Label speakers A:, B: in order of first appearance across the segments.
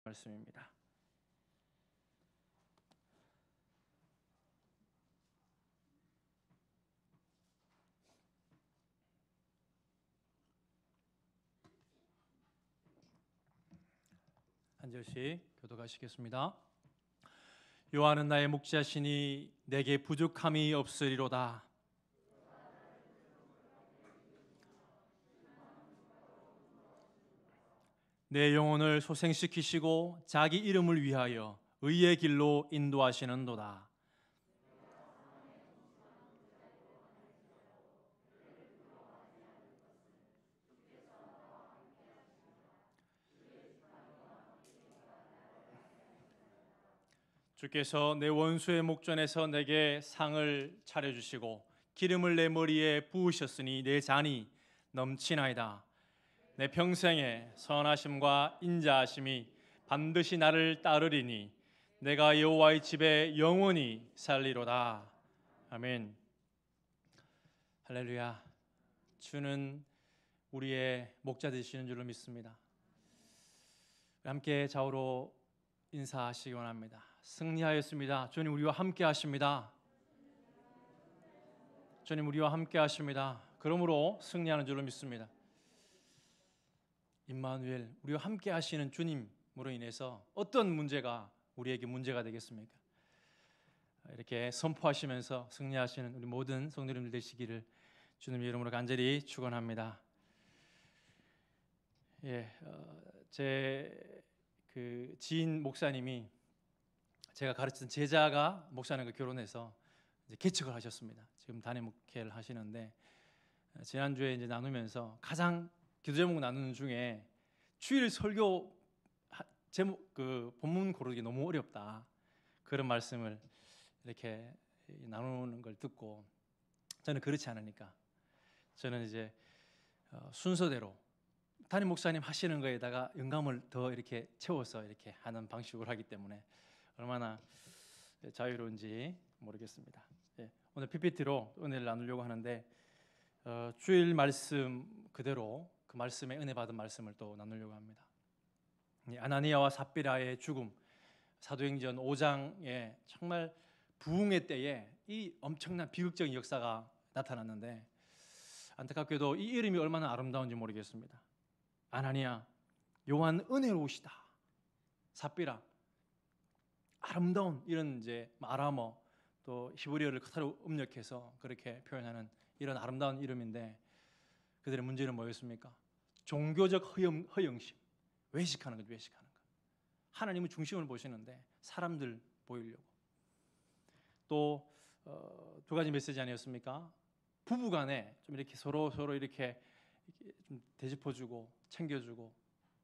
A: 말씀입니다. 한 절씩 교독하시겠습니다. 여호와는 나의 목자시니 내게 부족함이 없으리로다. 내 영혼을 소생시키시고 자기 이름을 위하여 의의 길로 인도하시는도다. 주께서 내 원수의 목전에서 내게 상을 차려주시고 기름을 내 머리에 부으셨으니 내 잔이 넘치나이다. 내 평생에 선하심과 인자하심이 반드시 나를 따르리니 내가 여호와의 집에 영원히 살리로다. 아멘. 할렐루야. 주는 우리의 목자 되시는 줄로 믿습니다. 함께 좌우로 인사하시기 원합니다. 승리하였습니다. 주님 우리와 함께 하십니다. 주님 우리와 함께 하십니다. 그러므로 승리하는 줄로 믿습니다. 임마누엘, 우리와 함께 하시는 주님으로 인해서 어떤 문제가 우리에게 문제가 되겠습니까? 이렇게 선포하시면서 승리하시는 우리 모든 성도님들 되시기를 주님 이름으로 간절히 축원합니다. 제 지인 목사님이 제가 가르치던 제자가 목사님과 결혼해서 이제 개척을 하셨습니다. 지금 단임 목회를 하시는데 지난주에 이제 나누면서 가장 기도 제목 나누는 중에 주일 설교 제목 본문 고르기 너무 어렵다 그런 말씀을 이렇게 나누는 걸 듣고 저는 그렇지 않으니까 저는 이제 순서대로 담임 목사님 하시는 거에다가 영감을 더 이렇게 채워서 이렇게 하는 방식으로 하기 때문에 얼마나 자유로운지 모르겠습니다. 오늘 PPT로 은혜를 나누려고 하는데 주일 말씀 그대로 그 말씀에 은혜 받은 말씀을 또 나누려고 합니다. 아나니아와 삽비라의 죽음, 사도행전 5장에 정말 부흥의 때에 이 엄청난 비극적인 역사가 나타났는데 안타깝게도 이 이름이 얼마나 아름다운지 모르겠습니다. 아나니아, 요한 은혜로우시다. 삽비라, 아름다운 이런 이제 아람어 또 히브리어를 그대로 음력해서 그렇게 표현하는 이런 아름다운 이름인데 그들의 문제는 뭐였습니까? 종교적 허영심, 외식하는 것, 외식하는 것. 하나님은 중심을 보시는데 사람들 보이려고. 또 두 가지 메시지 아니었습니까? 부부간에 좀 이렇게 서로 이렇게 좀 대짚어주고 챙겨주고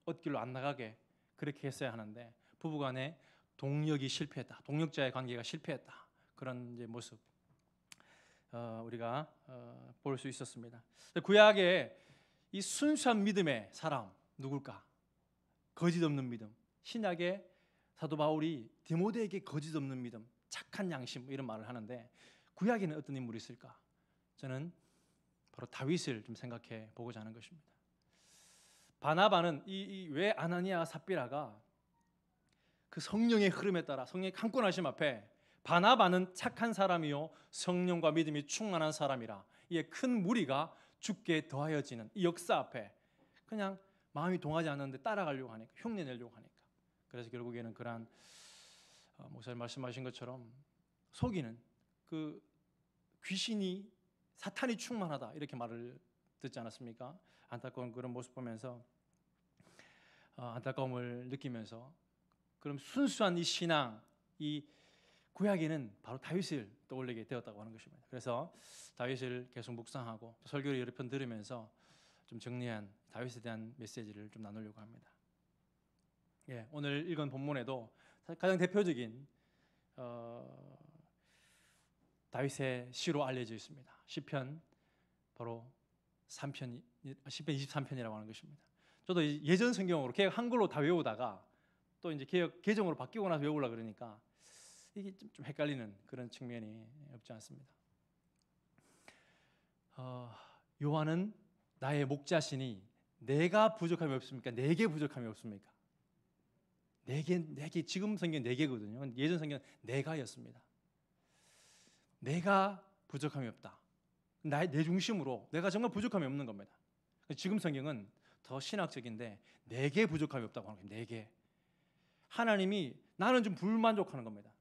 A: 엇길로 안 나가게 그렇게 했어야 하는데 부부간에 동력이 실패했다. 동력자의 관계가 실패했다. 그런 이제 모습 우리가 볼 수 있었습니다. 구약의 이 순수한 믿음의 사람 누굴까? 거짓 없는 믿음. 신약의 사도 바울이 디모데에게 거짓 없는 믿음, 착한 양심 이런 말을 하는데 구약에는 어떤 인물이 있을까? 저는 바로 다윗을 좀 생각해 보고자 하는 것입니다. 바나바는 왜 아나니아 삽비라가 그 성령의 흐름에 따라 성령의 강권하심 앞에 바나바는 착한 사람이요 성령과 믿음이 충만한 사람이라 이에 큰 무리가 죽게 더하여지는 이 역사 앞에 그냥 마음이 동하지 않는데 따라가려고 하니까 흉내내려고 하니까 그래서 결국에는 그러한 목사님 말씀하신 것처럼 속이는 그 귀신이 사탄이 충만하다 이렇게 말을 듣지 않았습니까? 안타까운 그런 모습 보면서 안타까움을 느끼면서 그럼 순수한 이 신앙, 이 구약에는 바로 다윗을 떠올리게 되었다고 하는 것입니다. 그래서 다윗을 계속 묵상하고 설교를 여러 편 들으면서 좀 정리한 다윗에 대한 메시지를 좀 나누려고 합니다. 오늘 읽은 본문에도 가장 대표적인 다윗의 시로 알려져 있습니다. 시편 바로 3편, 시편 23편이라고 하는 것입니다. 저도 예전 성경으로 개혁 한글로 다 외우다가 또 이제 개혁 개정으로 바뀌고 나서 외우려 그러니까 이게 좀 헷갈리는 그런 측면이 없지 않습니다. 요한은 나의 목자시니 내가 부족함이 없습니까? 내게 부족함이 없습니까? 네 개, 지금 성경 4개거든요. 예전 성경 4가였습니다. 내가 부족함이 없다. 내 중심으로 내가 정말 부족함이 없는 겁니다. 지금 성경은 더 신학적인데 4개 부족함이 없다고 하는 거예요. 4개. 하나님이 나는 좀 불만족하는 겁니다.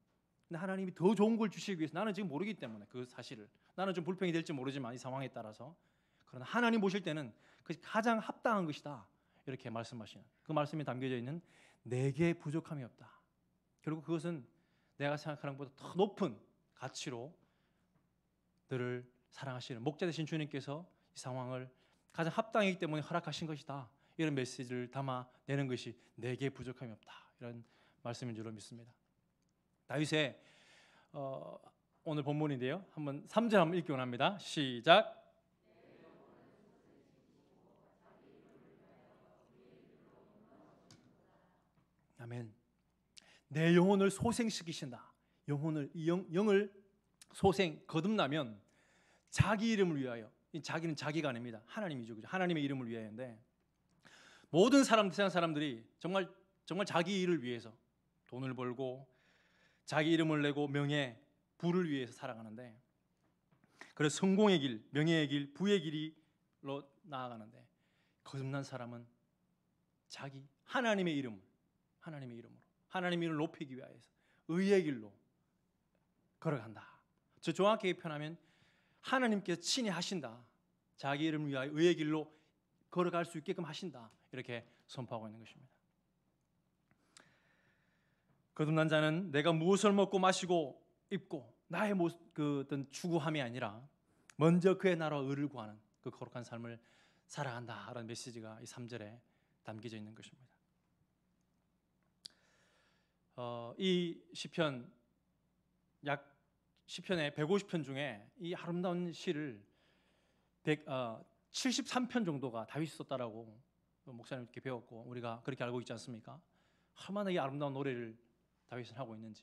A: 근데 하나님이 더 좋은 걸 주시기 위해서 나는 지금 모르기 때문에 그 사실을 나는 좀 불평이 될지 모르지만 이 상황에 따라서 그러나 하나님 보실 때는 그것이 가장 합당한 것이다 이렇게 말씀하시는 그 말씀이 담겨져 있는 4개 부족함이 없다. 결국 그것은 내가 생각하는 것보다 더 높은 가치로 너를 사랑하시는 목자 되신 주님께서 이 상황을 가장 합당하기 때문에 허락하신 것이다. 이런 메시지를 담아내는 것이 4개 부족함이 없다. 이런 말씀인 줄로 믿습니다. 다윗의 오늘 본문인데요. 한번 3절 한번 읽기 원합니다. 시작. 아멘. 내 영혼을 소생시키신다. 영을 소생 거듭나면 자기 이름을 위하여, 자기는 자기가 아닙니다. 하나님이죠. 그죠? 하나님의 이름을 위하여인데 모든 세상 사람들이 정말 자기 일을 위해서 돈을 벌고 자기 이름을 내고 명예, 부를 위해서 살아가는데 그래서 성공의 길, 명예의 길, 부의 길로 나아가는데 거듭난 사람은 자기 하나님의 이름으로 하나님의 이름을 높이기 위하여서 의의 길로 걸어간다. 저 정확하게 표현하면 하나님께서 친히 하신다. 자기 이름을 위하여 의의 길로 걸어갈 수 있게끔 하신다. 이렇게 선포하고 있는 것입니다. 거듭난 자는 내가 무엇을 먹고 마시고 입고 나의 그 어떤 추구함이 아니라 먼저 그의 나라와 의를 구하는 그 거룩한 삶을 살아간다라는 메시지가 이 3절에 담겨져 있는 것입니다. 이 시편 시편의 150편 중에 이 아름다운 시를 73편 정도가 다윗이 썼다라고 목사님 이렇게 배웠고 우리가 그렇게 알고 있지 않습니까? 얼마나 이 아름다운 노래를 다윗은 하고 있는지.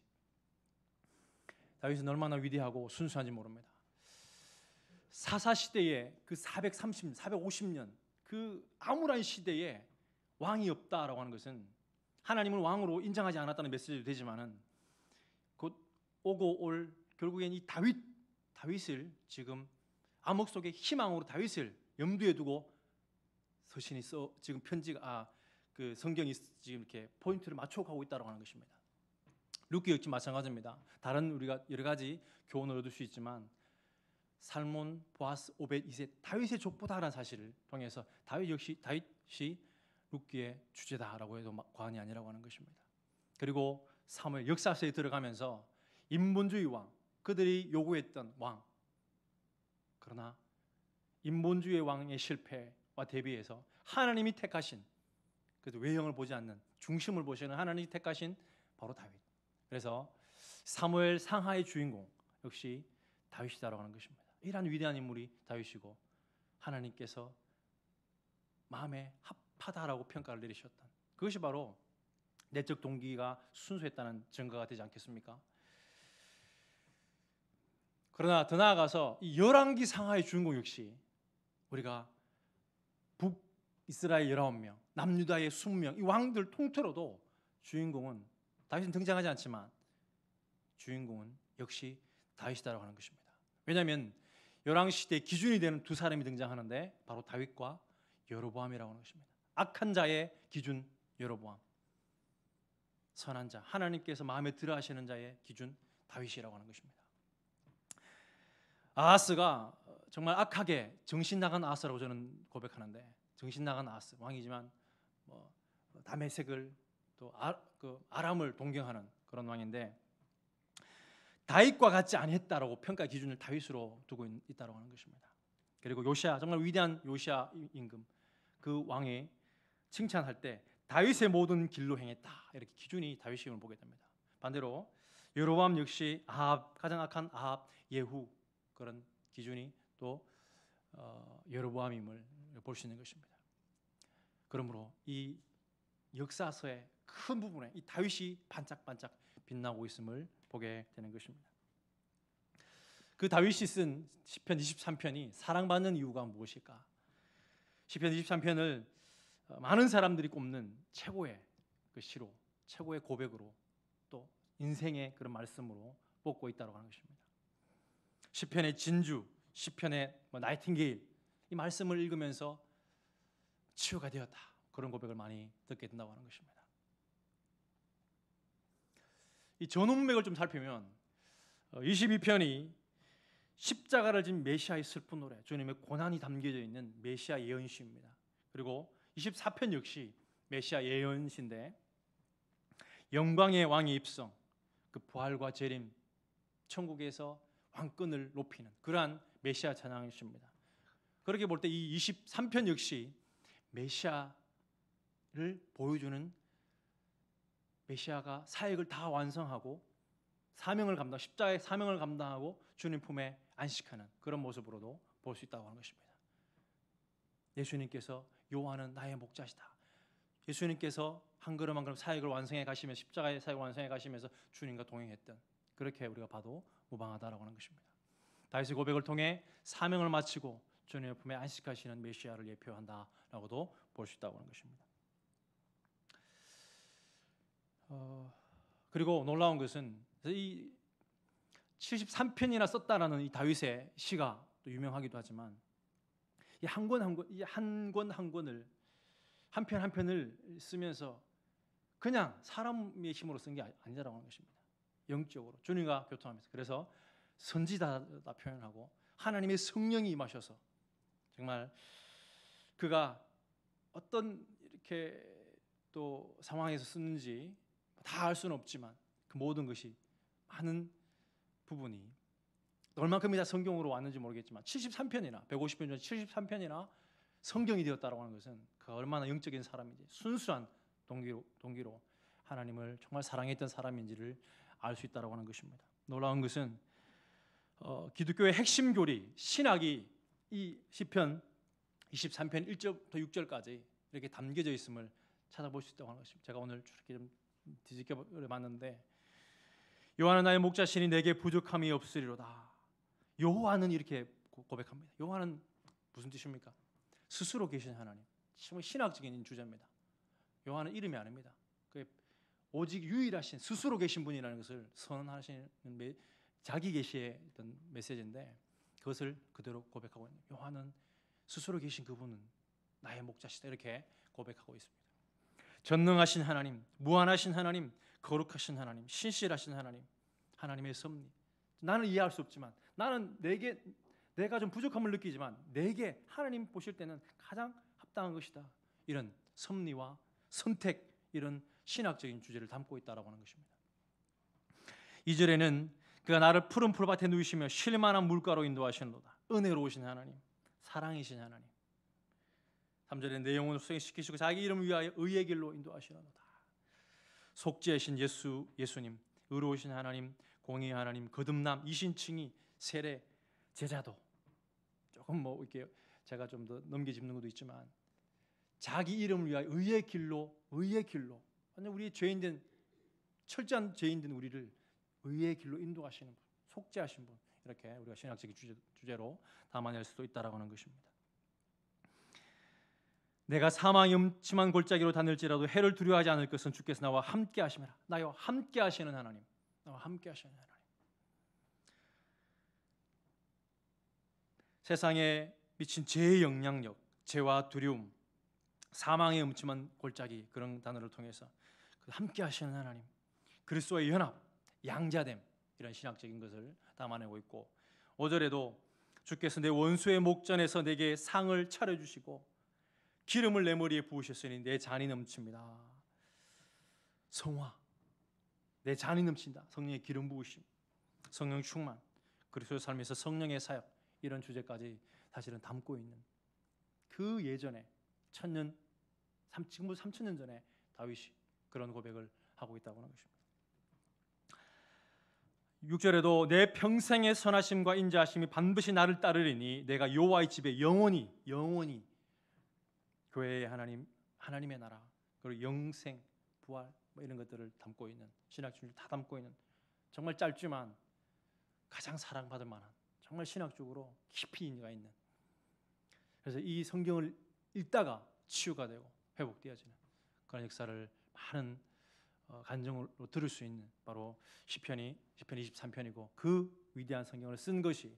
A: 다윗은 얼마나 위대하고 순수한지 모릅니다. 사사 시대에 그 450년 그 암울한 시대에 왕이 없다라고 하는 것은 하나님을 왕으로 인정하지 않았다는 메시지도 되지만은 곧 오고 올 결국엔 이 다윗을 지금 암흑 속의 희망으로 다윗을 염두에 두고 서신이 지금 그 성경이 지금 이렇게 포인트를 맞춰가고 있다고 하는 것입니다. 룻기 역시 마찬가지입니다. 다른 우리가 여러 가지 교훈을 얻을 수 있지만 살몬, 보아스, 오벳, 이셋 다윗의 족보다라는 사실을 통해서 다윗이 룻기의 주제다라고 해도 과언이 아니라고 하는 것입니다. 그리고 사무엘 역사서에 들어가면서 인본주의 왕, 그들이 요구했던 왕, 그러나 인본주의 왕의 실패와 대비해서 하나님이 택하신, 그래도 외형을 보지 않는 중심을 보시는 하나님이 택하신 바로 다윗. 그래서 사무엘 상하의 주인공 역시 다윗이다라고 하는 것입니다. 이러한 위대한 인물이 다윗이고 하나님께서 마음에 합하다라고 평가를 내리셨던 그것이 바로 내적 동기가 순수했다는 증거가 되지 않겠습니까? 그러나 더 나아가서 이 열왕기 상하의 주인공 역시 우리가 북이스라엘 19명, 남유다의 20명 이 왕들 통틀어도 주인공은 다윗은 등장하지 않지만 주인공은 역시 다윗이다라고 하는 것입니다. 왜냐하면 열왕시대 기준이 되는 두 사람이 등장하는데 바로 다윗과 여로보암이라고 하는 것입니다. 악한 자의 기준 여로보암, 선한 자 하나님께서 마음에 들어 하시는 자의 기준 다윗이라고 하는 것입니다. 아하스가 정말 악하게 정신 나간 아하스라고 저는 고백하는데 정신 나간 아하스 왕이지만 다메섹을 또 아람을 동경하는 그런 왕인데 다윗과 같지 않았다라고 평가 기준을 다윗으로 두고 있다고 하는 것입니다. 그리고 요시야 정말 위대한 요시야 임금 그 왕이 칭찬할 때 다윗의 모든 길로 행했다 이렇게 기준이 다윗임을 보게 됩니다. 반대로 여로보암 역시 가장 악한 아합 예후 그런 기준이 또 여로보암임을 볼 수 있는 것입니다. 그러므로 이 역사서의 큰 부분에 이 다윗이 반짝반짝 빛나고 있음을 보게 되는 것입니다. 그 다윗이 쓴 시편 23편이 사랑받는 이유가 무엇일까? 시편 23편을 많은 사람들이 꼽는 최고의 그 시로 최고의 고백으로 또 인생의 그런 말씀으로 뽑고 있다고 하는 것입니다. 시편의 진주, 시편의 나이팅게일, 이 말씀을 읽으면서 치유가 되었다, 그런 고백을 많이 듣게 된다고 하는 것입니다. 이 전원맥을 좀 살피면 22편이 십자가를 진 메시아의 슬픈 노래, 주님의 고난이 담겨져 있는 메시아 예언시입니다. 그리고 24편 역시 메시아 예언시인데 영광의 왕의 입성, 그 부활과 재림, 천국에서 왕권을 높이는 그러한 메시아 찬양이십니다. 그렇게 볼 때 이 23편 역시 메시아를 보여주는, 메시아가 사역을 다 완성하고 사명을 감당, 십자가의 사명을 감당하고 주님 품에 안식하는 그런 모습으로도 볼 수 있다고 하는 것입니다. 예수님께서 요한은 나의 목자시다, 예수님께서 한 걸음 한 걸음 사역을 완성해 가시면서, 십자가의 사역을 완성해 가시면서 주님과 동행했던, 그렇게 우리가 봐도 무방하다라고 하는 것입니다. 다윗의 고백을 통해 사명을 마치고 주님의 품에 안식하시는 메시아를 예표한다라고도 볼 수 있다고 하는 것입니다. 그리고 놀라운 것은 이 73편이나 썼다라는 이 다윗의 시가 또 유명하기도 하지만, 이 한 권 한 권을, 한 편 한 편을 쓰면서 그냥 사람의 힘으로 쓴 게 아니라고 하는 것입니다. 영적으로 주님과 교통하면서, 그래서 선지자다 표현하고 하나님의 성령이 임하셔서 정말 그가 어떤 이렇게 또 상황에서 쓰는지 다 알 수는 없지만 그 모든 것이, 많은 부분이 얼만큼이나 성경으로 왔는지 모르겠지만 73편이나 150편 중 73편이나 성경이 되었다라고 하는 것은 그 얼마나 영적인 사람인지, 순수한 동기로 하나님을 정말 사랑했던 사람인지를 알 수 있다라고 하는 것입니다. 놀라운 것은 기독교의 핵심 교리, 신학이 이 시편 23편 1절부터 6절까지 이렇게 담겨져 있음을 찾아볼 수 있다고 하는 것입니다. 제가 오늘 이렇게 좀 뒤집겨 봤는데, 여호와는 나의 목자시니 내게 부족함이 없으리로다. 여호와는 이렇게 고백합니다. 여호와는 무슨 뜻입니까? 스스로 계신 하나님, 정말 신학적인 주제입니다. 여호와는 이름이 아닙니다. 오직 유일하신 스스로 계신 분이라는 것을 선언하시는 자기 계시의 어떤 메시지인데, 그것을 그대로 고백하고 있는, 여호와는 스스로 계신 그분은 나의 목자시다, 이렇게 고백하고 있습니다. 전능하신 하나님, 무한하신 하나님, 거룩하신 하나님, 신실하신 하나님, 하나님의 섭리. 나는 이해할 수 없지만, 나는 내가 좀 부족함을 느끼지만 내게 하나님 보실 때는 가장 합당한 것이다, 이런 섭리와 선택, 이런 신학적인 주제를 담고 있다라고 하는 것입니다. 2절에는 그가 나를 푸른 풀밭에 누이시며 쉴 만한 물가로 인도하시는도다. 은혜로우신 하나님, 사랑이신 하나님. 3절에 내 영혼을 수행시키시고 자기 이름을 위하여 의의 길로 인도하시는도다. 속죄하신 예수님, 의로우신 하나님, 공의의 하나님, 거듭남, 이신칭의, 세례, 제자도, 조금 이렇게 제가 좀 더 넘겨짚는 것도 있지만, 자기 이름을 위하여 의의 길로 완전 우리 죄인된, 철저한 죄인된 우리를 의의 길로 인도하시는 분, 속죄하신 분, 이렇게 우리가 신학적인 주제로 담아낼 수도 있다라고 하는 것입니다. 내가 사망의 음침한 골짜기로 다닐지라도 해를 두려워하지 않을 것은 주께서 나와 함께 하심이라. 나와 함께 하시는 하나님, 나와 함께 하시는 하나님. 세상에 미친 죄의 영향력, 죄와 두려움, 사망의 음침한 골짜기, 그런 단어를 통해서 함께 하시는 하나님, 그리스도의 연합, 양자됨, 이런 신학적인 것을 담아내고 있고, 5절에도 주께서 내 원수의 목전에서 내게 상을 차려주시고 기름을 내 머리에 부으셨으니 내 잔이 넘칩니다. 성화, 내 잔이 넘친다. 성령의 기름 부으심, 성령 충만, 그리스도의 삶에서 성령의 사역, 이런 주제까지 사실은 담고 있는, 그 예전에 지금부터 3,000년 전에 다윗이 그런 고백을 하고 있다고 하는 것입니다. 6절에도 내 평생의 선하심과 인자하심이 반드시 나를 따르리니 내가 여호와의 집에 영원히 교회의 하나님, 하나님의 나라, 그리고 영생, 부활, 이런 것들을 담고 있는, 신학적으로 다 담고 있는, 정말 짧지만 가장 사랑받을 만한, 정말 신학적으로 깊이 있는, 그래서 이 성경을 읽다가 치유가 되고 회복되어지는 그런 역사를 많은 간증으로 들을 수 있는 바로 시편 23편이고 그 위대한 성경을 쓴 것이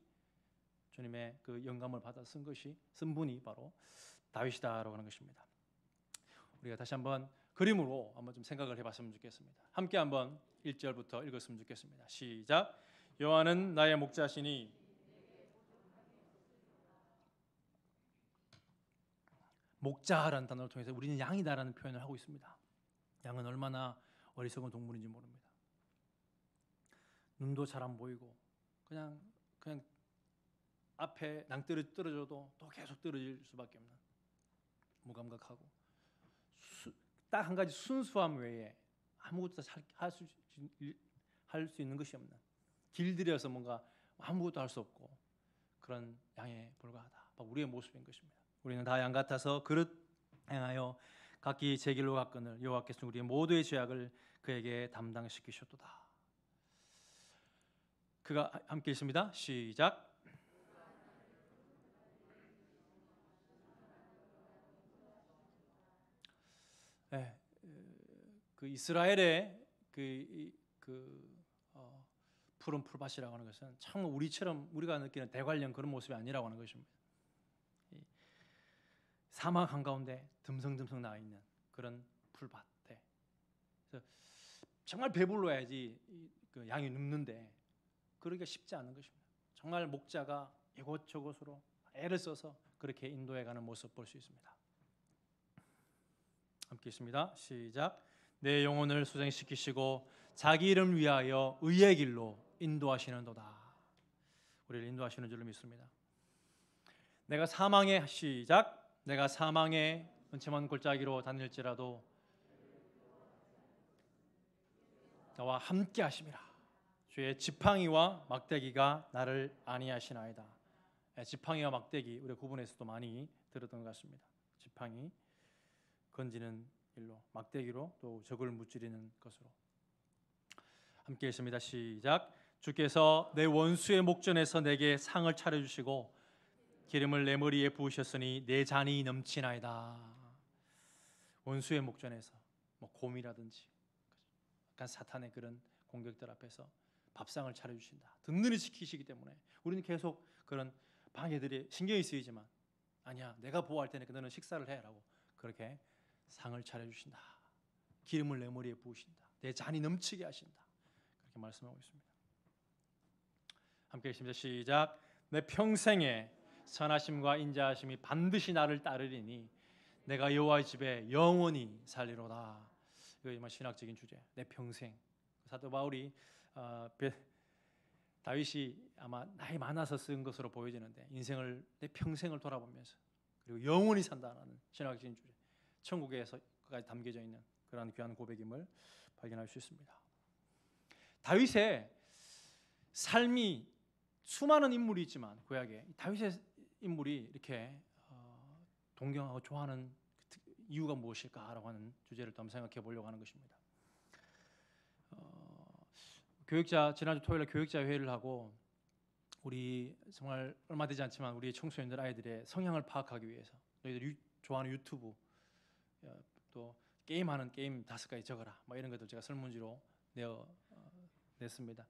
A: 주님의 그 영감을 받아 쓴 분이 바로 다윗이다라고 하는 것입니다. 우리가 다시 한번 그림으로 한번 좀 생각을 해봤으면 좋겠습니다. 함께 한번 1절부터 읽었으면 좋겠습니다. 시작. 여호와는 나의 목자시니 목자라는 단어를 통해서 우리는 양이다라는 표현을 하고 있습니다. 양은 얼마나 어리석은 동물인지 모릅니다. 눈도 잘 안 보이고 그냥 앞에 낭떠러지 떨어져도 또 계속 떨어질 수밖에 없는 무감각하고 딱 한 가지 순수함 외에 아무것도 할 수 있는 것이 없는 길들여서 뭔가 아무것도 할 수 없고 그런 양에 불과하다. 우리의 모습인 것입니다. 우리는 다 양 같아서 그릇 행하여 각기 제 길로 갔거늘 여호와께서 우리의 모두의 죄악을 그에게 담당시키셨도다. 그가 함께 읽습니다. 시작. 네, 그 이스라엘의 푸른 풀밭이라고 하는 것은 참 우리처럼 우리가 느끼는 대관령 그런 모습이 아니라고 하는 것입니다. 사막 한가운데 듬성듬성 나와 있는 그런 풀밭에 정말 배불러야지 그 양이 눕는데 그러기가 쉽지 않은 것입니다. 정말 목자가 이곳저곳으로 애를 써서 그렇게 인도해가는 모습 볼 수 있습니다. 함께 있습니다. 시작. 내 영혼을 소생시키시고 자기 이름을 위하여 의의 길로 인도하시는도다. 우리를 인도하시는 줄로 믿습니다. 내가 사망의 시작. 내가 사망의 은침한 골짜기로 다닐지라도 나와 함께 하심이라. 주의 지팡이와 막대기가 나를 안위하시나이다. 지팡이와 막대기 우리 구분에서도 많이 들었던 것 같습니다. 지팡이 건지는 일로, 막대기로 또 적을 무찌르는 것으로. 함께 있습니다. 시작. 주께서 내 원수의 목전에서 내게 상을 차려주시고 기름을 내 머리에 부으셨으니 내 잔이 넘치나이다. 원수의 목전에서 곰이라든지 약간 사탄의 그런 공격들 앞에서 밥상을 차려주신다. 든든히 지키시기 때문에 우리는 계속 그런 방해들이 신경이 쓰이지만 아니야, 내가 보호할 테니까 너는 식사를 해라고 그렇게 상을 차려주신다. 기름을 내 머리에 부으신다. 내 잔이 넘치게 하신다. 그렇게 말씀하고 있습니다. 함께 있습니다. 시작. 내 평생에 선하심과 인자하심이 반드시 나를 따르리니 내가 여호와의 집에 영원히 살리로다. 이거 정말 신학적인 주제. 내 평생. 사도 바울이 다윗이 아마 나이 많아서 쓴 것으로 보여지는데 인생을 내 평생을 돌아보면서 그리고 영원히 산다는 신학적인 주제. 천국에서까지 담겨져 있는 그러한 귀한 고백임을 발견할 수 있습니다. 다윗의 삶이 수많은 인물이 있지만 구약에 다윗의 인물이 이렇게 동경하고 좋아하는 이유가 무엇일까라고 하는 주제를 또 한번 생각해 보려고 하는 것입니다. 지난주 토요일에 교육자 회의를 하고 우리 정말 얼마 되지 않지만 우리 청소년들 아이들의 성향을 파악하기 위해서 너희들 좋아하는 유튜브 또 게임하는 게임 5가지 적어라 이런 것들 제가 설문지로 냈습니다.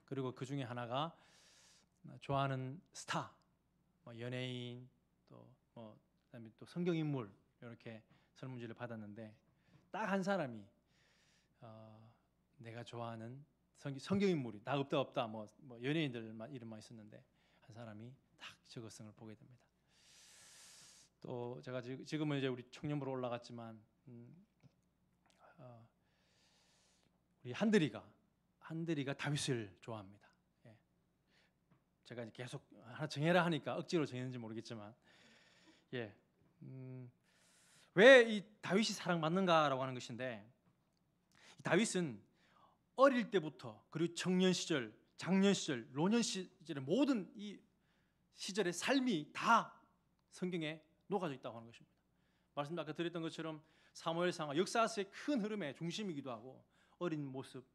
A: 그리고 그 중에 하나가 좋아하는 스타, 연예인 그다음에 또 성경 인물 이렇게 설문지를 받았는데 딱 한 사람이 내가 좋아하는 성경 인물이 나 없다 연예인들 이름만 있었는데 한 사람이 딱 적었음을 보게 됩니다. 또 제가 지금은 이제 우리 청년부로 올라갔지만 우리 한들이가 다윗을 좋아합니다. 예. 제가 이제 계속 하나 정해라 하니까 억지로 정했는지 모르겠지만 왜 이 다윗이 사랑받는가라고 하는 것인데 다윗은 어릴 때부터 그리고 청년 시절, 장년 시절, 노년 시절의 모든 이 시절의 삶이 다 성경에 녹아져 있다고 하는 것입니다. 말씀 아까 드렸던 것처럼 사무엘상과 역사의 큰 흐름의 중심이기도 하고 어린 모습,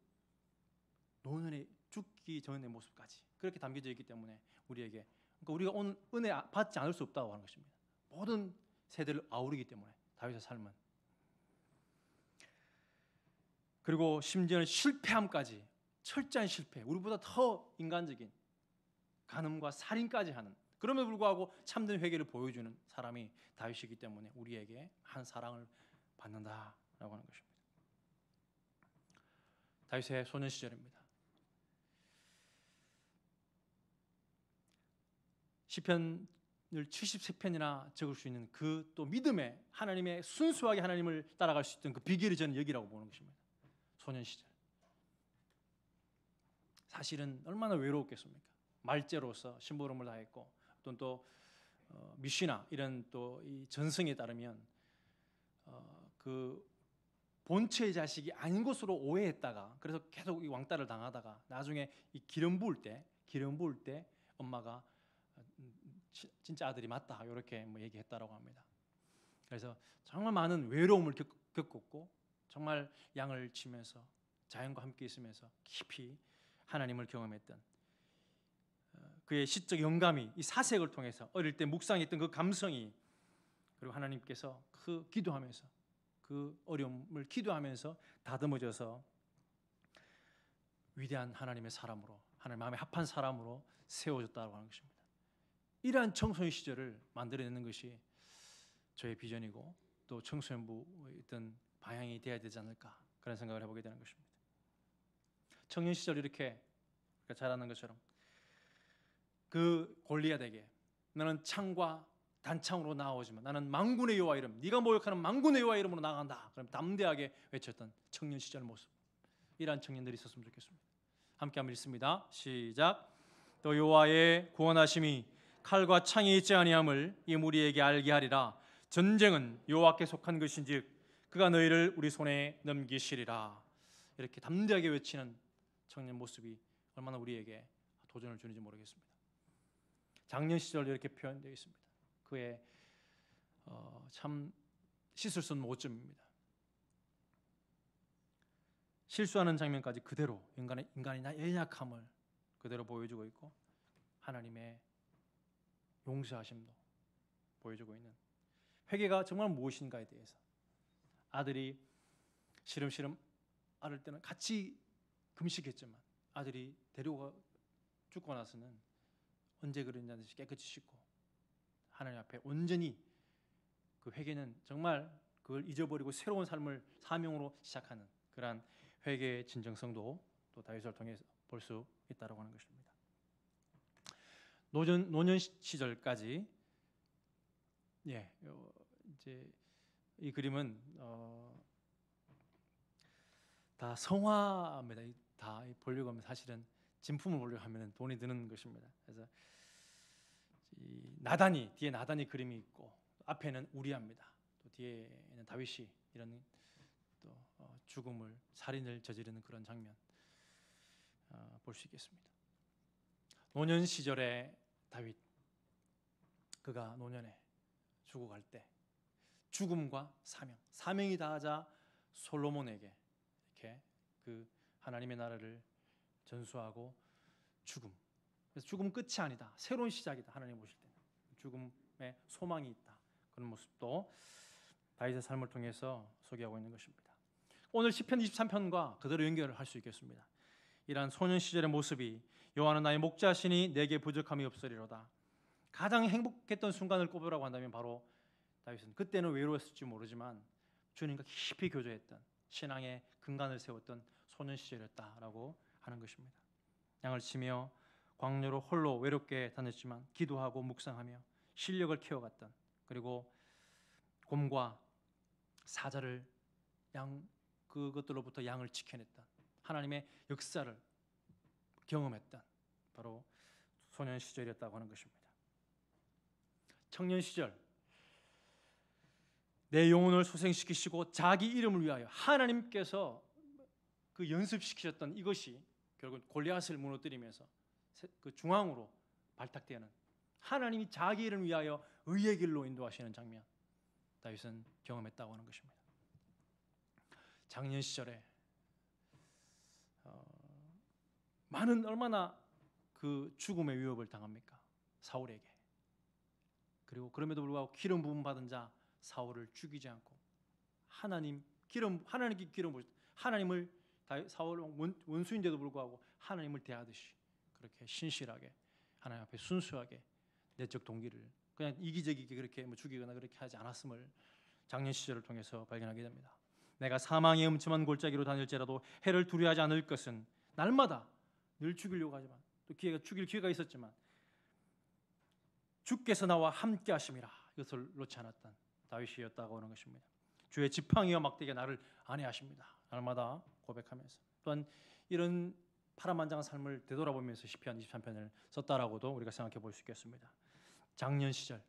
A: 노년에 죽기 전의 모습까지 그렇게 담겨져 있기 때문에 우리에게 그러니까 우리가 오늘 은혜 받지 않을 수 없다고 하는 것입니다. 모든 세대를 아우르기 때문에 다윗의 삶은 그리고 심지어는 실패함까지, 철저한 실패, 우리보다 더 인간적인 간음과 살인까지 하는, 그럼에도 불구하고 참된 회개를 보여주는 사람이 다윗이기 때문에 우리에게 한 사랑을 받는다라고 하는 것입니다. 다윗의 소년 시절입니다. 시편을 73편이나 적을 수 있는 그 또 믿음의, 하나님의 순수하게 하나님을 따라갈 수 있던 그 비결이 저는 여기라고 보는 것입니다. 소년 시절. 사실은 얼마나 외로웠겠습니까? 말죄로서 심부름을 다했고, 또 미시나 이런 또 이 전승에 따르면 그 본처의 자식이 아닌 것으로 오해했다가, 그래서 계속 이 왕따를 당하다가 나중에 이 기름 부을 때 엄마가 진짜 아들이 맞다 이렇게 뭐 얘기했다라고 합니다. 그래서 정말 많은 외로움을 겪었고, 정말 양을 치면서 자연과 함께 있으면서 깊이 하나님을 경험했던 그의 시적 영감이 이 사색을 통해서, 어릴 때 묵상했던 그 감성이, 그리고 하나님께서 그 기도하면서 그 어려움을 기도하면서 다듬어져서 위대한 하나님의 사람으로, 하나님 마음에 합한 사람으로 세워졌다고 하는 것입니다. 이러한 청소년 시절을 만들어내는 것이 저의 비전이고 또 청소년부의 어떤 방향이 되어야 되지 않을까, 그런 생각을 해보게 되는 것입니다. 청년 시절 이렇게 자라는 것처럼 그 골리앗에게 나는 창과 단창으로 나아오지만 나는 만군의 여호와 이름, 네가 모욕하는 만군의 여호와 이름으로 나간다, 그럼 담대하게 외쳤던 청년 시절 모습, 이러한 청년들이 있었으면 좋겠습니다. 함께 한번 읽습니다. 시작. 또 여호와의 구원하심이 칼과 창이 있지 아니함을 이 무리에게 알게 하리라. 전쟁은 여호와께 속한 것인즉 그가 너희를 우리 손에 넘기시리라. 이렇게 담대하게 외치는 청년 모습이 얼마나 우리에게 도전을 주는지 모르겠습니다. 작년 시절 이렇게 표현되어 있습니다. 그의 참 씻을 수 없는 오점입니다. 실수하는 장면까지 그대로 인간의 연약함을 그대로 보여주고 있고, 하나님의 용서하심도 보여주고 있는, 회개가 정말 무엇인가에 대해서, 아들이 시름시름 앓을 때는 같이 금식했지만 아들이 데리고 죽고 나서는 언제 그랬냐듯이 깨끗이 씻고 하나님 앞에 온전히, 그 회개는 정말 그걸 잊어버리고 새로운 삶을 사명으로 시작하는 그러한 회개의 진정성도 또 다윗을 통해서 볼 수 있다고 하는 것입니다. 노년 시절까지, 이제 이 그림은 다 성화입니다. 다 보려고 하면 사실은 진품을 보려고 하면 돈이 드는 것입니다. 그래서 이 뒤에 나단이 그림이 있고, 앞에는 우리아입니다. 또 뒤에는 다윗이 이런 또 죽음을, 살인을 저지르는 그런 장면 볼 수 있겠습니다. 노년 시절의 다윗, 그가 노년에 죽어갈 때 죽음과 사명이 닿아자 솔로몬에게 이렇게 그 하나님의 나라를 전수하고 그래서 죽음 끝이 아니다, 새로운 시작이다. 하나님 보실 때는 죽음에 소망이 있다. 그런 모습도 다윗의 삶을 통해서 소개하고 있는 것입니다. 오늘 시편 23편과 그대로 연결을 할 수 있겠습니다. 이러한 소년 시절의 모습이, 여호와는 나의 목자시니 내게 부족함이 없으리로다. 가장 행복했던 순간을 꼽으라고 한다면 바로 다윗은 그때는 외로웠을지 모르지만 주님과 깊이 교제했던, 신앙의 근간을 세웠던 소년 시절이었다라고 하는 것입니다. 양을 치며 광야로 홀로 외롭게 다녔지만 기도하고 묵상하며 실력을 키워갔던, 그리고 곰과 사자를 그것들로부터 양을 지켜냈던, 하나님의 역사를 경험했던 바로 소년 시절이었다고 하는 것입니다. 청년 시절, 내 영혼을 소생시키시고 자기 이름을 위하여 하나님께서 그 연습시키셨던 이것이 결국 골리앗을 무너뜨리면서 그 중앙으로 발탁되는, 하나님이 자기 이름을 위하여 의의 길로 인도하시는 장면, 다윗은 경험했다고 하는 것입니다. 작년 시절에 얼마나 그 죽음의 위협을 당합니까? 사울에게. 그리고 그럼에도 불구하고 기름 부음 받은 자 사울을 죽이지 않고 하나님께 기름 부으셨다. 하나님을 사울 원수인데도 불구하고 하나님을 대하듯이 그렇게 신실하게 하나님 앞에 순수하게 내적 동기를 그냥 이기적이게 그렇게 죽이거나 그렇게 하지 않았음을 장년 시절을 통해서 발견하게 됩니다. 내가 사망의 음침한 골짜기로 다닐지라도 해를 두려워하지 않을 것은 날마다 늘 죽이려고 하지만 또 죽일 기회가 있었지만 주께서 나와 함께 하심이라 이것을 놓지 않았던 다윗이었다고 하는 것입니다. 주의 지팡이와 막대기가 나를 안위하십니다. 날마다 고백하면서 또한 이런 파란만장한 삶을 되돌아보면서 시편 23편을 썼다라고도 우리가 생각해 볼 수 있겠습니다. 장년 시절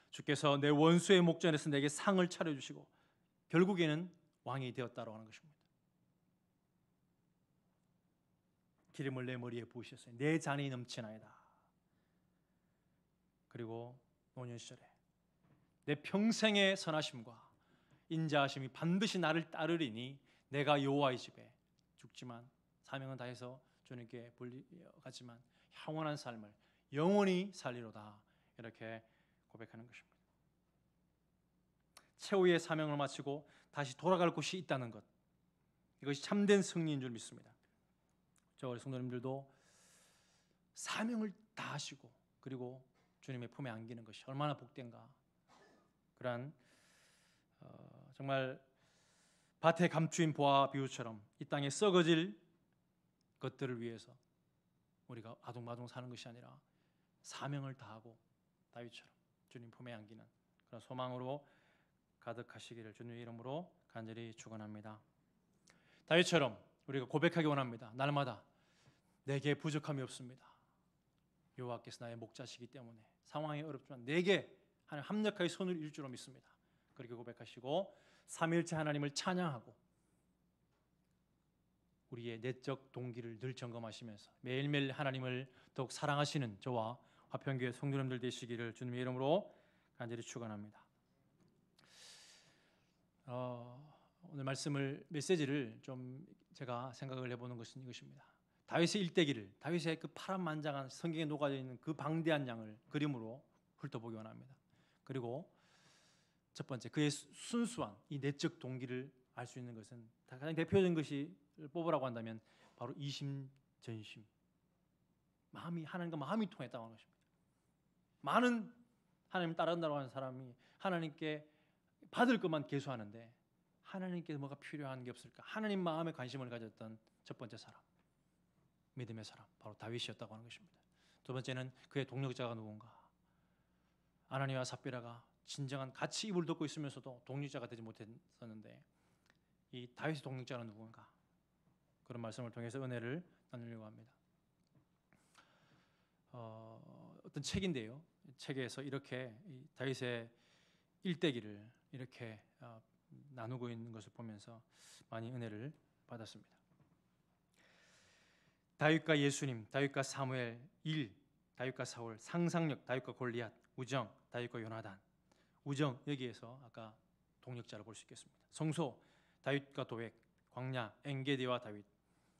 A: 주께서 내 원수의 목전에서 내게 상을 차려주시고 결국에는 왕이 되었다고 하는 것입니다. 기름을 내 머리에 부으셨어요. 내 잔이 넘치나이다. 그리고 노년 시절에 내 평생의 선하심과 인자하심이 반드시 나를 따르리니 내가 여호와의 집에 죽지만 사명은 다해서 주님께 불리가지만 영원한 삶을 영원히 살리로다 이렇게 고백하는 것입니다. 최후의 사명을 마치고 다시 돌아갈 곳이 있다는 것 이것이 참된 승리인 줄 믿습니다. 저 우리 성도님들도 사명을 다하시고 그리고 주님의 품에 안기는 것이 얼마나 복된가. 그러한 정말 밭에 감추인 보화 비유처럼 이 땅에 썩어질 것들을 위해서 우리가 아둥바둥 사는 것이 아니라 사명을 다하고 다윗처럼 주님 품에 안기는 그런 소망으로 가득하시기를 주님의 이름으로 간절히 축원합니다. 다윗처럼 우리가 고백하기 원합니다. 날마다 내게 부족함이 없습니다. 여호와께서 나의 목자시기 때문에 상황이 어렵지만 내게 하나님 합력하여 손을 이을 줄로 믿습니다. 그렇게 고백하시고 삼위일체 하나님을 찬양하고 우리의 내적 동기를 늘 점검하시면서 매일매일 하나님을 더욱 사랑하시는 저와 화평교회 성도님들 되시기를 주님의 이름으로 간절히 축원합니다. 오늘 메시지를 좀 제가 생각을 해보는 것은 이것입니다. 다윗의 일대기를 다윗의 그 파란만장한 성경에 녹아져 있는 그 방대한 양을 그림으로 훑어보기 원합니다. 그리고 첫 번째 그의 순수한 이 내적 동기를 알 수 있는 것은 가장 대표적인 것이 뽑으라고 한다면 바로 이심전심 마음이 하나님과 마음이 통했다고 하는 것입니다. 많은 하나님을 따른다고 하는 사람이 하나님께 받을 것만 계수하는데 하나님께 뭐가 필요한 게 없을까? 하나님 마음에 관심을 가졌던 첫 번째 사람 믿음의 사람 바로 다윗이었다고 하는 것입니다. 두 번째는 그의 동력자가 누군가? 아나니와 삽비라가 진정한 같이 이불 덮고 있으면서도 동력자가 되지 못했었는데 이 다윗의 동력자는 누군가? 그런 말씀을 통해서 은혜를 나누려고 합니다. 어떤 책인데요. 책에서 이렇게 이 다윗의 일대기를 이렇게 나누고 있는 것을 보면서 많이 은혜를 받았습니다. 다윗과 예수님, 다윗과 사무엘, 일, 다윗과 사울, 상상력, 다윗과 골리앗, 우정, 다윗과 요나단. 우정 여기에서 아까 동력자를 볼 수 있겠습니다. 성소, 다윗과 도액, 광야, 엔게디와 다윗.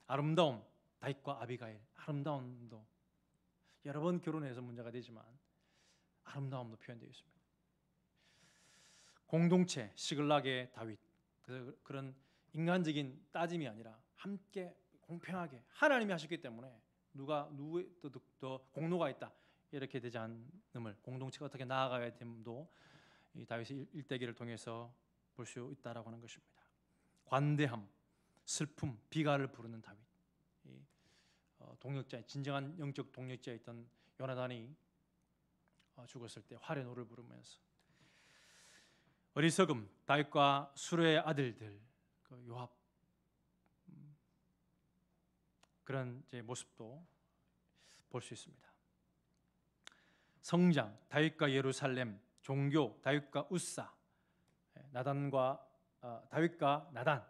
A: 아름다움, 다윗과 아비가일. 아름다움도 여러 번 결혼해서 문제가 되지만 아름다움도 표현되어 있습니다. 공동체, 시글락의 다윗. 그런 인간적인 따짐이 아니라 함께 공평하게 하나님이 하셨기 때문에 누구의 더 공로가 있다 이렇게 되지 않음을 공동체가 어떻게 나아가야 됨도 이 다윗의 일대기를 통해서 볼 수 있다라고 하는 것입니다. 관대함, 슬픔, 비가를 부르는 다윗. 동력자, 진정한 영적 동력자였던 요나단이 죽었을 때 활의 노를 부르면서 어리석음, 다윗과 수르의 아들들, 그 요압 그런 제 모습도 볼 수 있습니다. 성장, 다윗과 예루살렘, 종교, 다윗과 우사, 다윗과 나단,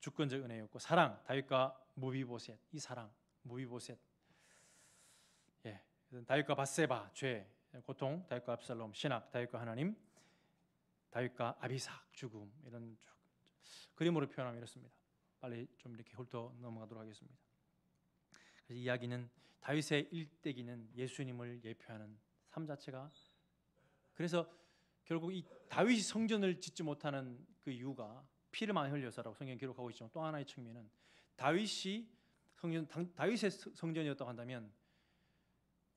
A: 주권적 은혜였고 사랑, 다윗과 무비보셋, 이 사랑, 무비보셋, 다윗과 밧세바, 죄, 고통, 다윗과 압살롬, 신학, 다윗과 하나님, 다윗과 아비삭, 죽음 이런 그림으로 표현하면 이렇습니다. 빨리 좀 이렇게 훑어 넘어가도록 하겠습니다. 그래서 이야기는 다윗의 일대기는 예수님을 예표하는 삶 자체가 그래서 결국 이 다윗이 성전을 짓지 못하는 그 이유가 피를 많이 흘려서라고 성경이 기록하고 있지만 또 하나의 측면은 다윗의 성전이었다고 한다면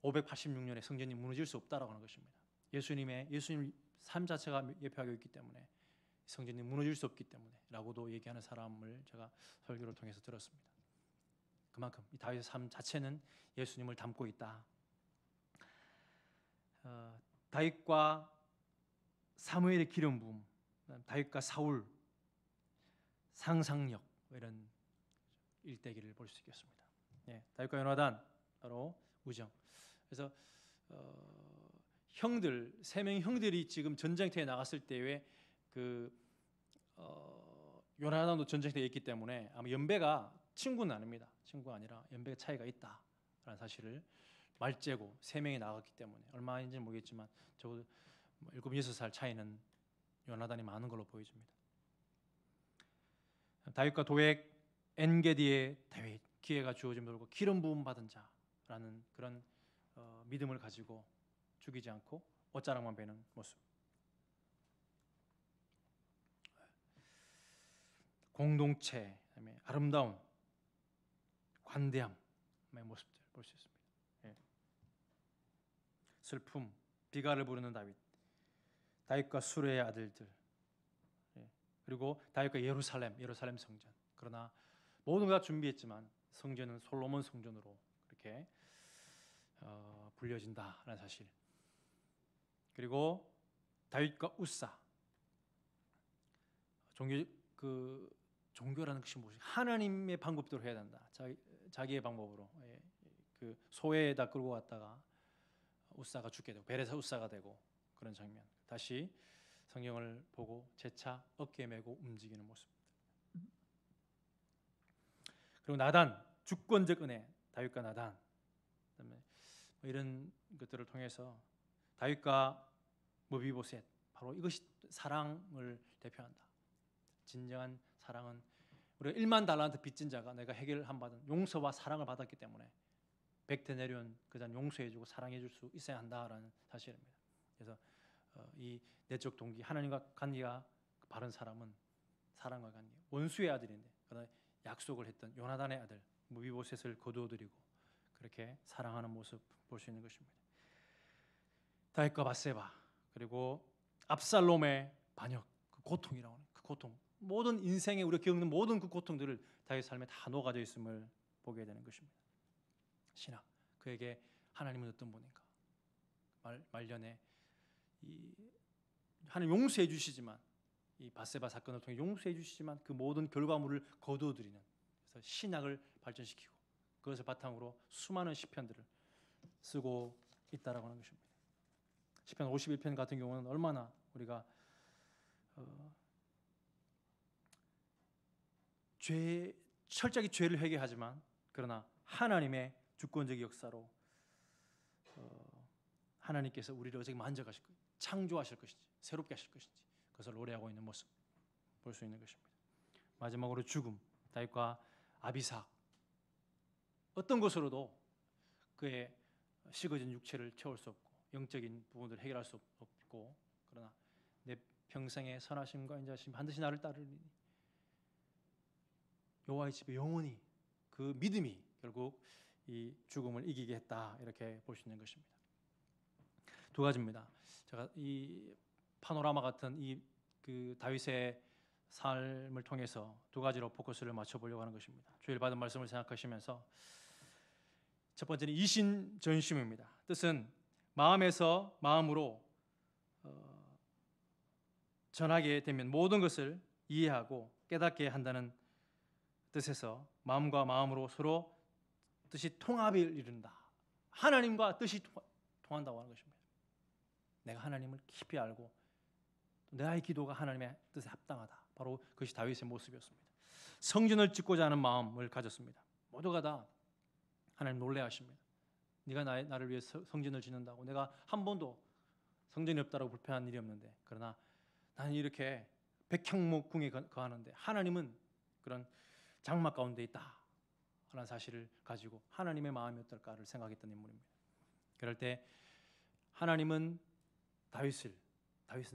A: 586년에 성전이 무너질 수 없다라고 하는 것입니다. 예수님 삶 자체가 예표하고 있기 때문에 성전이 무너질 수 없기 때문에라고도 얘기하는 사람을 제가 설교를 통해서 들었습니다. 그만큼 이 다윗의 삶 자체는 예수님을 담고 있다. 다윗과 사무엘의 기름 부음, 다윗과 사울 상상력 이런 일대기를 볼 수 있겠습니다. 예, 다윗과 요나단 바로 우정. 그래서 형들 3명의 형들이 지금 전쟁터에 나갔을 때에 요나단도 전쟁터에 있기 때문에 아마 연배가 친구는 아닙니다. 친구가 아니라 연배가 차이가 있다라는 사실을 말째고 3명이 나갔기 때문에 얼마인지는 모르겠지만 적어도 7, 6살 차이는 요나단이 많은 걸로 보여집니다. 다윗과 도액 엔게디의 다윗 기회가 주어짐을 돌고 기름 부음 받은 자라는 그런 믿음을 가지고 죽이지 않고 옷자락만 베는 모습. 공동체, 그다음에 아름다운 관대함의 모습들 볼 수 있습니다. 예. 슬픔, 비가를 부르는 다윗과 수레의 아들들, 예. 그리고 다윗과 예루살렘 성전. 그러나 모든 걸 다 준비했지만 성전은 솔로몬 성전으로 그렇게 불려진다라는 사실. 그리고 다윗과 우사. 종교라는 것이 무엇이? 하나님의 방법대로 해야 된다. 자기의 방법으로 그 소에다 끌고 갔다가 우사가 죽게 되고 베레사 우사가 되고 그런 장면. 다시 성경을 보고 재차 어깨에 메고 움직이는 모습. 그리고 나단 주권적 은혜. 다윗과 나단. 그다음에 이런 것들을 통해서 다윗과 무비보셋 바로 이것이 사랑을 대표한다. 진정한 사랑은 우리가 1만 달란트 빚진 자가 내가 해결한 받은 용서와 사랑을 받았기 때문에 백대 내려온 그 자는 용서해주고 사랑해줄 수 있어야 한다라는 사실입니다. 그래서 이 내적 동기 하나님과 관계가 바른 사람은 사랑과 관계 원수의 아들인데 그러나 약속을 했던 요나단의 아들 무비보셋을 거두어들이고 그렇게 사랑하는 모습 볼 수 있는 것입니다. 다윗과 바세바 그리고 압살롬의 반역 그 고통이라고 하는 그 고통 모든 인생에 우리가 겪는 모든 그 고통들을 다윗 삶에 다 녹아져 있음을 보게 되는 것입니다. 신학 그에게 하나님은 어떤 분인가 말년에 하나님 용서해 주시지만 이 바세바 사건을 통해 용서해 주시지만 그 모든 결과물을 거두어들이는 그래서 신학을 발전시키고 그것을 바탕으로 수많은 시편들을 쓰고 있다라고 하는 것입니다. 시편 51편 같은 경우는 얼마나 우리가 철저하게 죄를 회개하지만 그러나 하나님의 주권적 역사로 하나님께서 우리를 어떻게 만져가실 것인지 창조하실 것인지 새롭게 하실 것인지 그것을 노래하고 있는 모습 볼 수 있는 것입니다. 마지막으로 죽음 다윗과 아비삭 어떤 것으로도 그의 식어진 육체를 채울 수 없고 영적인 부분들을 해결할 수 없고 그러나 내 평생의 선하심과 인자하심 반드시 나를 따르리니 여호와의 집에 영원히 그 믿음이 결국 이 죽음을 이기게 했다 이렇게 볼 수 있는 것입니다. 두 가지입니다. 제가 이 파노라마 같은 그 다윗의 삶을 통해서 두 가지로 포커스를 맞춰보려고 하는 것입니다. 주일 받은 말씀을 생각하시면서 첫 번째는 이신전심입니다. 뜻은 마음에서 마음으로 전하게 되면 모든 것을 이해하고 깨닫게 한다는 뜻에서 마음과 마음으로 서로 뜻이 통합을 이룬다. 하나님과 뜻이 통한다고 하는 것입니다. 내가 하나님을 깊이 알고 나의 기도가 하나님의 뜻에 합당하다. 바로 그것이 다윗의 모습이었습니다. 성전을 짓고자 하는 마음을 가졌습니다. 모두가 다 하나님 놀라하십니다. 네가 나를 위해 성전을 짓는다고 내가 한 번도 성전이 없다고 불평한 일이 없는데 그러나 나는 이렇게 백향목 궁에 거하는데 하나님은 그런 장막 가운데 있다 하는 사실을 가지고 하나님의 마음이 어떨까를 생각했던 인물입니다. 그럴 때 하나님은 다윗은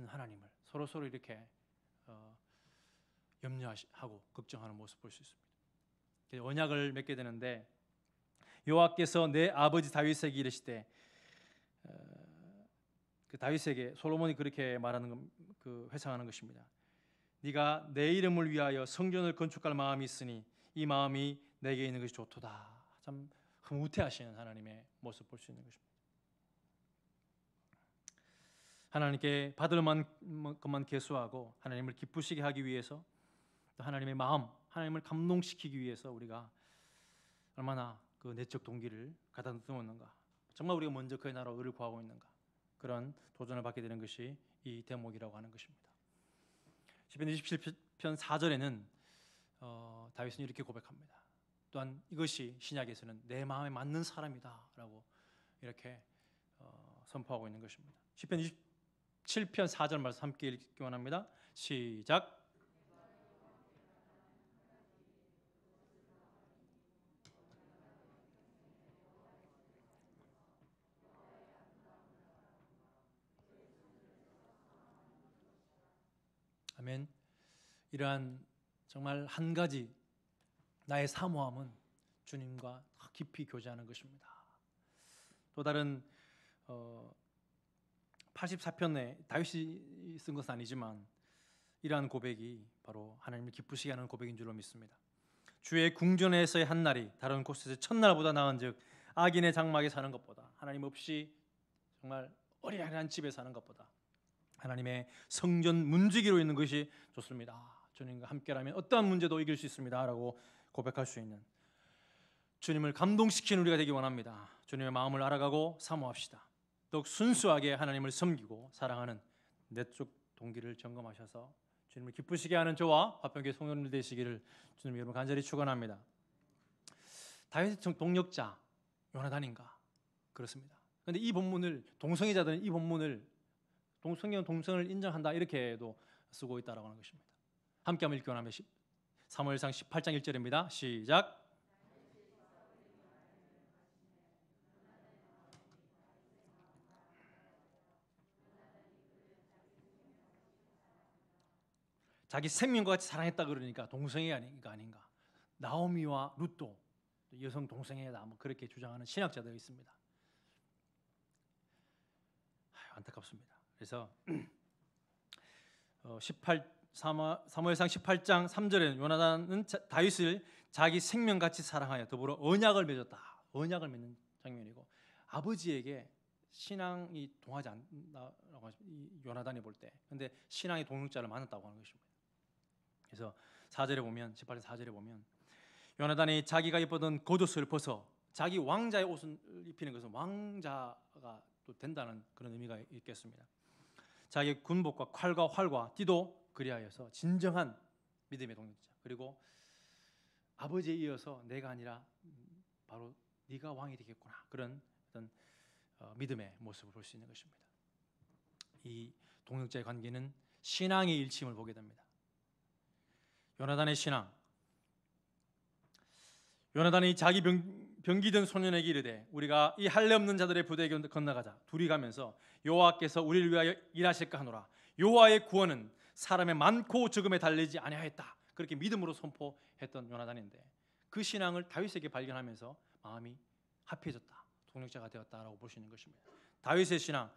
A: 하나님을 서로 이렇게 염려하고 걱정하는 모습 볼 수 있습니다. 언약을 맺게 되는데 여호와께서 내 아버지 다윗에게 이르시되 그 다윗에게 솔로몬이 그렇게 말하는 그 회상하는 것입니다. 네가 내 이름을 위하여 성전을 건축할 마음이 있으니 이 마음이 내게 있는 것이 좋도다. 참 흐뭇해하시는 하나님의 모습 볼 수 있는 것입니다. 하나님께 받을 것만 계수하고 하나님을 기쁘시게 하기 위해서 또 하나님의 마음, 하나님을 감동시키기 위해서 우리가 얼마나 그 내적 동기를 가다듬었는가, 정말 우리가 먼저 그의 나라 의를 구하고 있는가, 그런 도전을 받게 되는 것이 이 대목이라고 하는 것입니다. 시편 27편 4절에는 다윗은 이렇게 고백합니다. 또한 이것이 신약에서는 내 마음에 맞는 사람이다라고 이렇게 선포하고 있는 것입니다. 시편 27편 4절 말씀 함께 읽기 원합니다. 시작. 아멘. 이러한 정말 한 가지 나의 사모함은 주님과 깊이 교제하는 것입니다. 또 다른 84편에 다윗이 쓴 것은 아니지만 이러한 고백이 바로 하나님을 기쁘시게 하는 고백인 줄로 믿습니다. 주의 궁전에서의 한 날이 다른 곳에서 첫날보다 나은즉 악인의 장막에 사는 것보다, 하나님 없이 정말 어리아리한 집에 사는 것보다 하나님의 성전 문지기로 있는 것이 좋습니다. 주님과 함께라면 어떠한 문제도 이길 수 있습니다 라고 고백할 수 있는, 주님을 감동시키는 우리가 되기 원합니다. 주님의 마음을 알아가고 사모합시다. 더욱 순수하게 하나님을 섬기고 사랑하는 내적 동기를 점검하셔서 주님을 기쁘시게 하는 저와 화평교회 성도님들 되시기를 주님 여러분 간절히 축원합니다. 다윗의 동력자 요나단인가? 그렇습니다. 그런데 이 본문을 동성애자들은 이 본문을 성경 동성을 인정한다 이렇게도 쓰고 있다라고 하는 것입니다. 함께 한번 읽기 원합니다. 사무엘상 18장 1절입니다. 시작. 자기 생명과 같이 사랑했다 그러니까 동성애가 아닌가. 나오미와 룻도 여성 동성애다 뭐 그렇게 주장하는 신학자들이 있습니다. 안타깝습니다. 그래서 사무엘상 18장 3절에는 요나단은 다윗을 자기 생명같이 사랑하여 더불어 언약을 맺었다. 언약을 맺는 장면이고, 아버지에게 신앙이 동하지 않는다라고 하십니다. 요나단이 볼 때. 그런데 신앙의 동력자를 만났다고 하는 것입니다. 그래서 4절에 보면 18장 4절에 보면 요나단이 자기가 입었던 겉옷을 벗어 자기 왕자의 옷을 입히는 것은 왕자가 또 된다는 그런 의미가 있겠습니다. 자기 군복과 칼과 활과 띠도 그리하여서 진정한 믿음의 동력자, 그리고 아버지에 이어서 내가 아니라 바로 네가 왕이 되겠구나, 그런 어떤 믿음의 모습을 볼 수 있는 것입니다. 이 동력자의 관계는 신앙의 일침을 보게 됩니다. 요나단의 신앙, 요나단이 자기 병기든 소년에게 이르되 우리가 이 할례 없는 자들의 부대에 건너가자. 둘이 가면서 여호와께서 우리를 위하여 일하실까 하노라. 여호와의 구원은 사람의 많고 적음에 달리지 아니하였다. 그렇게 믿음으로 선포했던 요나단인데 그 신앙을 다윗에게 발견하면서 마음이 합해졌다, 동력자가 되었다라고 볼 수 있는 것입니다. 다윗의 신앙,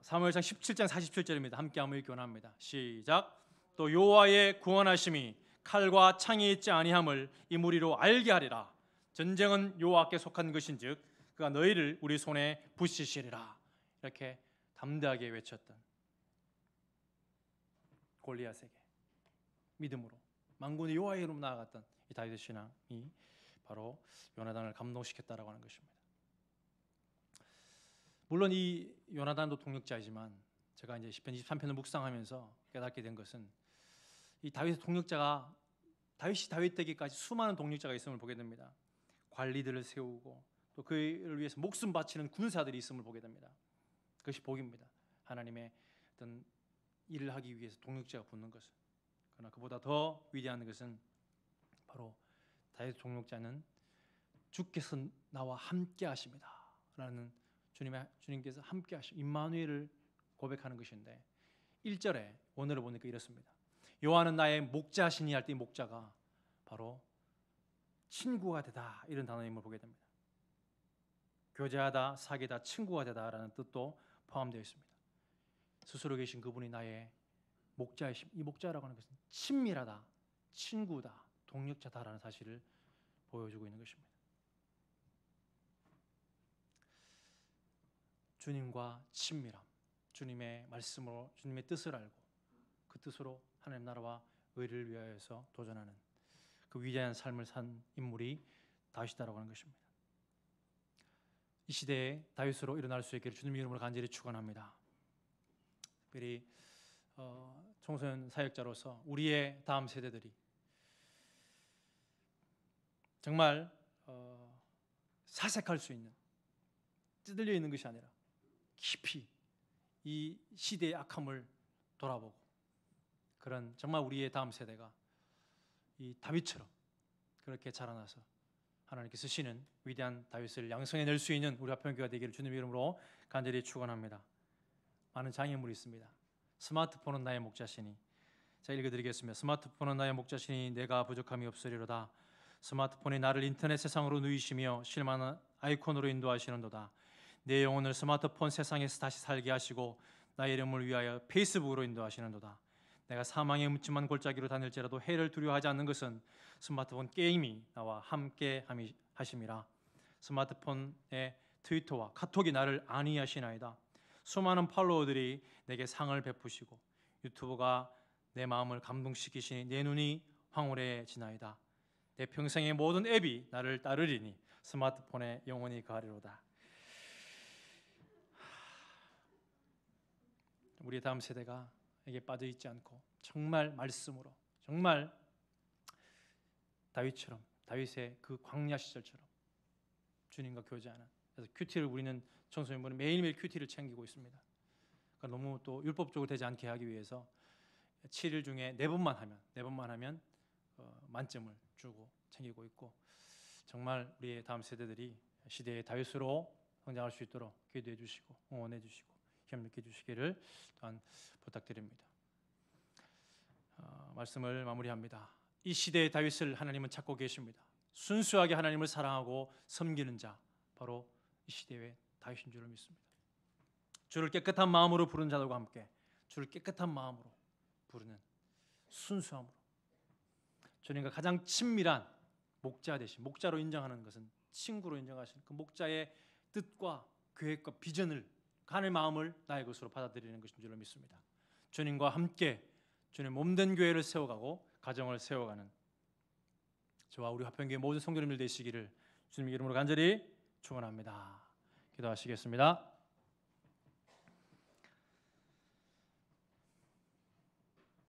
A: 사무엘상 17장 47절입니다. 함께 한번 읽기 원합니다. 시작. 또 여호와의 구원하심이 칼과 창이 있지 아니함을 이 무리로 알게 하리라. 전쟁은 여호와께 속한 것인즉 그가 너희를 우리 손에 붙이시리라. 이렇게 담대하게 외쳤던 골리앗에게 믿음으로 만군의 여호와의 이름으로 나아갔던 이 다윗의 신앙이 바로 요나단을 감동시켰다라고 하는 것입니다. 물론 이 요나단도 동력자이지만 제가 이제 시편 23편을 묵상하면서 깨닫게 된 것은 이 다윗의 동력자가 다윗이 다윗 되기까지 수많은 동력자가 있음을 보게 됩니다. 관리들을 세우고 또 그를 위해서 목숨 바치는 군사들이 있음을 보게 됩니다. 그것이 복입니다. 하나님의 어떤 일을 하기 위해서 동력자가 붙는 것은. 그러나 그보다 더 위대한 것은 바로 다윗 동력자는 주께서 나와 함께 하십니다 라는 주님께서 함께 하심 임마누엘을 고백하는 것인데 1절에 원어를 보니까 이렇습니다. 여호와는 나의 목자시니 할 때 이 목자가 바로 친구가 되다 이런 단어임을 보게 됩니다. 교제하다, 사귀다, 친구가 되다라는 뜻도 포함되어 있습니다. 스스로 계신 그분이 나의 목자이심, 이 목자라고 하는 것은 친밀하다, 친구다, 동력자다라는 사실을 보여주고 있는 것입니다. 주님과 친밀함, 주님의 말씀으로 주님의 뜻을 알고 그 뜻으로 하나님 나라와 의를 위하여서 도전하는 그 위대한 삶을 산 인물이 다윗이다라고 하는 것입니다. 이 시대에 다윗으로 일어날 수 있기를 주님 이름으로 간절히 축원합니다. 특별히 청소년 사역자로서 우리의 다음 세대들이 정말 사색할 수 있는, 찌들려 있는 것이 아니라 깊이 이 시대의 악함을 돌아보고 그런 정말 우리의 다음 세대가 이 다윗처럼 그렇게 자라나서 하나님께 쓰시는 위대한 다윗을 양성해낼 수 있는 우리 화평교회가 되기를 주님 이름으로 간절히 축원합니다. 많은 장애물이 있습니다. 스마트폰은 나의 목자시니, 제가 읽어드리겠습니다. 스마트폰은 나의 목자시니 내가 부족함이 없으리로다. 스마트폰이 나를 인터넷 세상으로 누이시며 실망한 아이콘으로 인도하시는도다. 내 영혼을 스마트폰 세상에서 다시 살게 하시고 나의 이름을 위하여 페이스북으로 인도하시는도다. 내가 사망의 묻지만 골짜기로 다닐지라도 해를 두려워하지 않는 것은 스마트폰 게임이 나와 함께 하심이라. 스마트폰의 트위터와 카톡이 나를 안위하시나이다. 수많은 팔로워들이 내게 상을 베푸시고 유튜브가 내 마음을 감동시키시니 내 눈이 황홀해지나이다. 내 평생의 모든 앱이 나를 따르리니 스마트폰에 영원히 가리로다. 우리 다음 세대가 에게 빠져 있지 않고 정말 말씀으로, 정말 다윗처럼, 다윗의 그 광야 시절처럼 주님과 교제하는, 그래서 큐티를 우리는 청소년부는 매일매일 큐티를 챙기고 있습니다. 그러니까 너무 또 율법적으로 되지 않게 하기 위해서 7일 중에 4번만 하면 만점을 주고 챙기고 있고, 정말 우리의 다음 세대들이 시대의 다윗으로 성장할 수 있도록 기도해 주시고 응원해 주시고 협력해 주시기를 또한 부탁드립니다. 말씀을 마무리합니다. 이 시대의 다윗을 하나님은 찾고 계십니다. 순수하게 하나님을 사랑하고 섬기는 자, 바로 이 시대의 다윗인 줄을 믿습니다. 주를 깨끗한 마음으로 부르는 자들과 함께 주를 깨끗한 마음으로 부르는 순수함으로 주님과 가장 친밀한 목자 되신, 목자로 인정하는 것은 친구로 인정하시는 그 목자의 뜻과 계획과 비전을, 하나님의 마음을 나의 것으로 받아들이는 것인 줄로 믿습니다. 주님과 함께 주님 몸된 교회를 세워가고 가정을 세워가는 저와 우리 화평교회 모든 성도님들 되시기를 주님의 이름으로 간절히 축원합니다. 기도하시겠습니다.